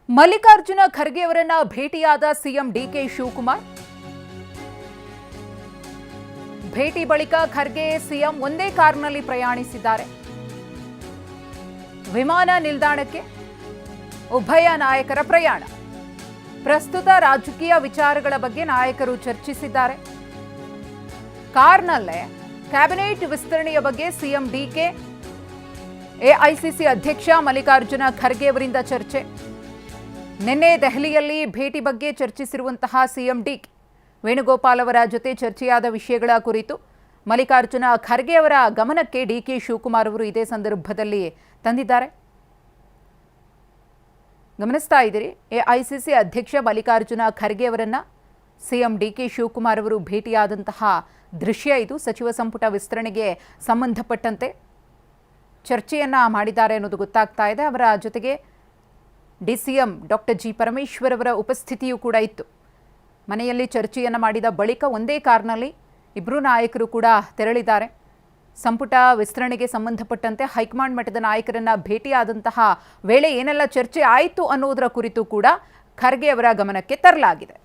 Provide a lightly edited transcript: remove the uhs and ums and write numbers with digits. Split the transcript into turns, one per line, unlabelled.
ಮಲ್ಲಿಕಾರ್ಜುನ ಖರ್ಗೆ ಅವರನ್ನ ಭೇಟಿಯಾದ CM DK Shivakumar. ಭೇಟಿ ಬಳಿಕ ಖರ್ಗೆ ಸಿಎಂ ಒಂದೇ ಕಾರ್ನಲ್ಲಿ ಪ್ರಯಾಣಿಸಿದ್ದಾರೆ. ವಿಮಾನ ನಿಲ್ದಾಣಕ್ಕೆ ಉಭಯ ನಾಯಕರ ಪ್ರಯಾಣ. ಪ್ರಸ್ತುತ ರಾಜಕೀಯ ವಿಚಾರಗಳ ಬಗ್ಗೆ ನಾಯಕರು ಚರ್ಚಿಸಿದ್ದಾರೆ. ಕಾರ್ನಲ್ಲೇ ಕ್ಯಾಬಿನೆಟ್ ವಿಸ್ತರಣೆಯ ಬಗ್ಗೆ ಸಿಎಂ ಡಿಕೆ, ಎಐಸಿಸಿ ಅಧ್ಯಕ್ಷ ಮಲ್ಲಿಕಾರ್ಜುನ ಖರ್ಗೆ ಅವರಿಂದ ಚರ್ಚೆ. ನಿನ್ನೆ ದೆಹಲಿಯಲ್ಲಿ ಭೇಟಿ ಬಗ್ಗೆ ಚರ್ಚಿಸಿರುವಂತಹ ಸಿಎಂ ಡಿಕೆ ವೇಣುಗೋಪಾಲ್ ಅವರ ಜೊತೆ ಚರ್ಚೆಯಾದ ವಿಷಯಗಳ ಕುರಿತು ಮಲ್ಲಿಕಾರ್ಜುನ ಖರ್ಗೆ ಅವರ ಗಮನಕ್ಕೆ ಡಿಕೆ ಶಿವಕುಮಾರ್ ಅವರು ಇದೇ ಸಂದರ್ಭದಲ್ಲಿ ತಂದಿದ್ದಾರೆ. ಗಮನಿಸ್ತಾ ಇದ್ದೀರಿ, ಎಐಸಿಸಿ ಅಧ್ಯಕ್ಷ ಮಲ್ಲಿಕಾರ್ಜುನ ಖರ್ಗೆ ಅವರನ್ನ ಸಿಎಂ ಡಿಕೆ ಶಿವಕುಮಾರ್ ಅವರು ಭೇಟಿಯಾದಂತಹ ದೃಶ್ಯ ಇದು. ಸಚಿವ ಸಂಪುಟ ವಿಸ್ತರಣೆಗೆ ಸಂಬಂಧಪಟ್ಟಂತೆ ಚರ್ಚೆಯನ್ನ ಮಾಡಿದ್ದಾರೆ ಅನ್ನೋದು ಗೊತ್ತಾಗ್ತಾ ಇದೆ. ಅವರ ಜೊತೆಗೆ ಡಿಸಿಎಂ ಡಾಕ್ಟರ್ ಜಿ ಪರಮೇಶ್ವರ್ ಅವರ ಉಪಸ್ಥಿತಿಯೂ ಕೂಡ ಇತ್ತು. ಮನೆಯಲ್ಲಿ ಚರ್ಚೆಯನ್ನು ಮಾಡಿದ ಬಳಿಕ ಒಂದೇ ಕಾರ್ನಲ್ಲಿ ಇಬ್ಬರು ನಾಯಕರು ಕೂಡ ತೆರಳಿದ್ದಾರೆ. ಸಂಪುಟ ವಿಸ್ತರಣೆಗೆ ಸಂಬಂಧಪಟ್ಟಂತೆ ಹೈಕಮಾಂಡ್ ಮಟ್ಟದ ನಾಯಕರನ್ನ ಭೇಟಿಯಾದಂತಹ ವೇಳೆ ಏನೆಲ್ಲ ಚರ್ಚೆ ಆಯಿತು ಅನ್ನೋದರ ಕುರಿತು ಕೂಡ ಖರ್ಗೆ ಅವರ ಗಮನಕ್ಕೆ ತರಲಾಗಿದೆ.